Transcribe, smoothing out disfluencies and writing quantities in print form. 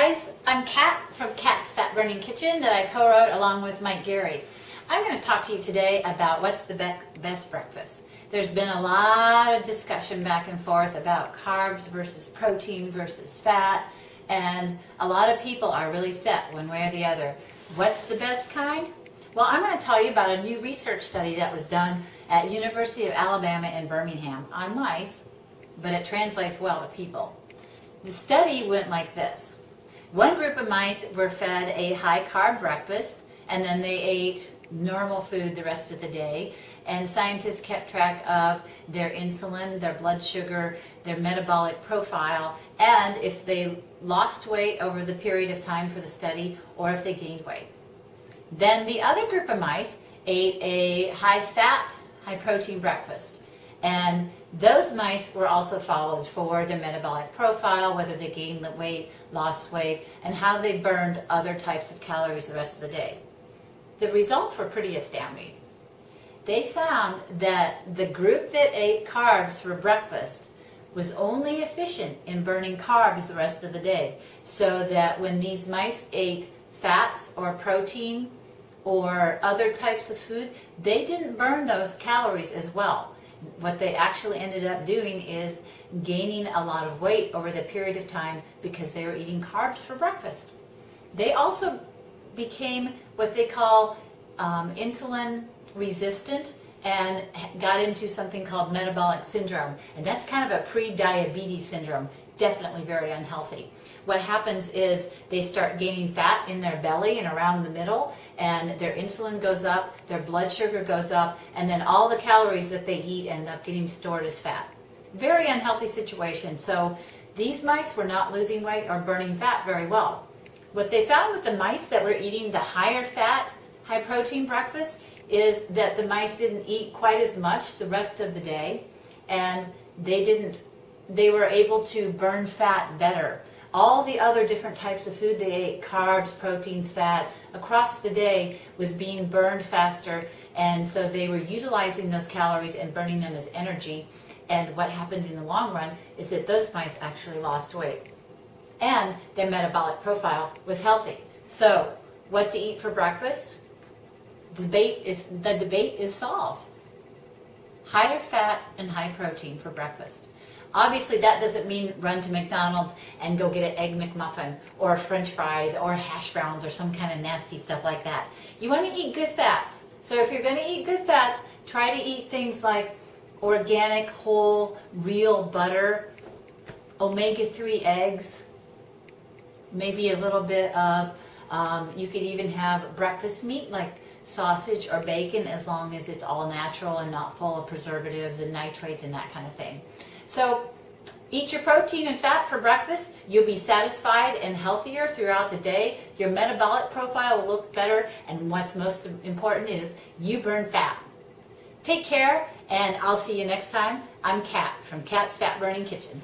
guys, I'm Kat from Kat's Fat Burning Kitchen that I co-wrote along with Mike Gary. I'm going to talk to you today about what's the best breakfast. There's been a lot of discussion back and forth about carbs versus protein versus fat, and a lot of people are really set one way or the other. What's the best kind? Well, I'm going to tell you about a new research study that was done at University of Alabama in Birmingham on mice, but it translates well to people. The study went like this. One group of mice were fed a high-carb breakfast, and then they ate normal food the rest of the day, and scientists kept track of their insulin, their blood sugar, their metabolic profile, and if they lost weight over the period of time for the study, or if they gained weight. Then the other group of mice ate a high-fat, high-protein breakfast, and those mice were also followed for their metabolic profile, whether they gained the weight, lost weight, and how they burned other types of calories the rest of the day. The results were pretty astounding. They found that the group that ate carbs for breakfast was only efficient in burning carbs the rest of the day, so that when these mice ate fats or protein or other types of food, they didn't burn those calories as well. What they actually ended up doing is gaining a lot of weight over the period of time because they were eating carbs for breakfast. They also became what they call insulin resistant and got into something called metabolic syndrome. And that's kind of a pre-diabetes syndrome, definitely very unhealthy. What happens is they start gaining fat in their belly and around the middle, and their insulin goes up, their blood sugar goes up, and then all the calories that they eat end up getting stored as fat. Very unhealthy situation. So these mice were not losing weight or burning fat very well. What they found with the mice that were eating the higher fat, high protein breakfast is that the mice didn't eat quite as much the rest of the day, and they were able to burn fat better. All the other different types of food they ate, carbs, proteins, fat, across the day was being burned faster, and so they were utilizing those calories and burning them as energy. And what happened in the long run is that those mice actually lost weight, and their metabolic profile was healthy. So, what to eat for breakfast? The debate is solved. Higher fat and high protein for breakfast. Obviously, that doesn't mean run to McDonald's and go get an Egg McMuffin or French fries or hash browns or some kind of nasty stuff like that. You want to eat good fats. So if you're going to eat good fats, try to eat things like organic, whole, real butter, omega-3 eggs, maybe a little bit of, you could even have breakfast meat like sausage or bacon, as long as it's all natural and not full of preservatives and nitrates and that kind of thing. So eat your protein and fat for breakfast. You'll be satisfied and healthier throughout the day. Your metabolic profile will look better, and what's most important is you burn fat. Take care, and I'll see you next time. I'm Kat from Kat's Fat Burning Kitchen.